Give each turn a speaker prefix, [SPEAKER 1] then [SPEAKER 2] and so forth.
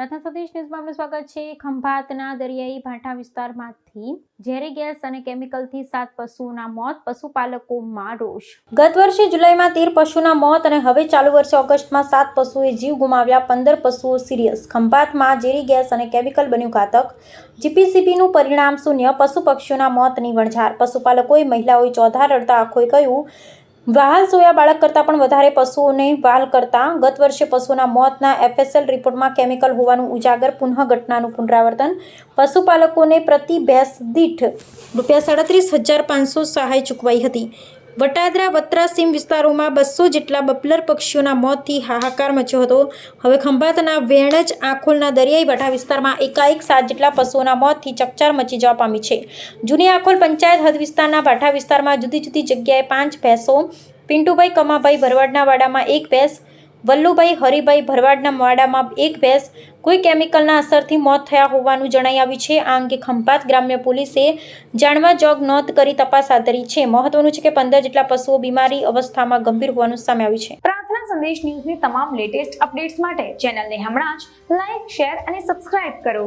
[SPEAKER 1] પ્રાર્થના સતીશ ન્યૂઝમાં આપનું સ્વાગત છે। ખંભાતના દરિયાઈ ભાંઠા વિસ્તારમાંથી ઝેરી ગેસ અને કેમિકલથી 7 પશુઓના મોત, પશુપાલકોમાં રોષ। ગત વર્ષે જુલાઈમાં 13 પશુના મોત અને હવે ચાલુ વર્ષે ઓગસ્ટમાં 7 પશુએ જીવ ગુમાવ્યા, 15 પશુઓ સિરિયસ। ખંભાતમાં ઝેરી ગેસ અને કેમિકલ બન્યું ઘાતક, જીપીસીબીનું પરિણામ શૂન્ય, પશુ પક્ષીઓના મોતની વણઝાર। પશુપાલકોએ, મહિલાઓએ ચોધાર રડતા આંખોએ કહ્યું, વહાલ સોયા બાળક કરતાં પણ વધારે પશુઓને વહાલ કરતા। ગત વર્ષે પશુઓના મોતના એફએસએલ રિપોર્ટમાં કેમિકલ હોવાનું ઉજાગર, પુનઃ ઘટનાનું પુનરાવર્તન। પશુપાલકોને પ્રતિ ભેંસ દીઠ ₹37,500 સહાય ચૂકવાઈ હતી। વટાદરા, વત્રા, સીમ વિસ્તારોમાં 200 જેટલા બબ્લર પક્ષીઓના મોતથી હાહાકાર મચ્યો હતો। હવે ખંભાતના વેણજ આખોલના દરિયાઈ ભાંઠા વિસ્તારમાં એકાએક 7 જેટલા પશુઓના મોતથી ચકચાર મચી જવા પામી છે। જૂની આખોલ પંચાયત હદ વિસ્તારના ભાંઠા વિસ્તારમાં જુદી જુદી જગ્યાએ 5 ભેંસો, પિન્ટુભાઈ કમાભાઈ ભરવાડના વાડામાં 1 ભેંસ, વલ્લુભાઈ હરિભાઈ ભરવાડના વાડામાં 1 ભેંસ, કોઈ કેમિકલના અસરથી મોત થયા હોવાનું જણાઈ આવ્યું છે। આ અંગે ખંભાત ગ્રામ્ય પોલીસે જાણવા જોગ નોંધ કરી તપાસ હાથ ધરી છે। મહત્વનું છે કે 15 જેટલા પશુઓ બીમારી અવસ્થામાં ગંભીર હોવાનું સામે આવ્યું છે।
[SPEAKER 2] પ્રાર્થના સંદેશ ન્યૂઝની તમામ લેટેસ્ટ અપડેટ્સ માટે ચેનલને હમણાં જ લાઈક, શેર અને સબસ્ક્રાઇબ કરો।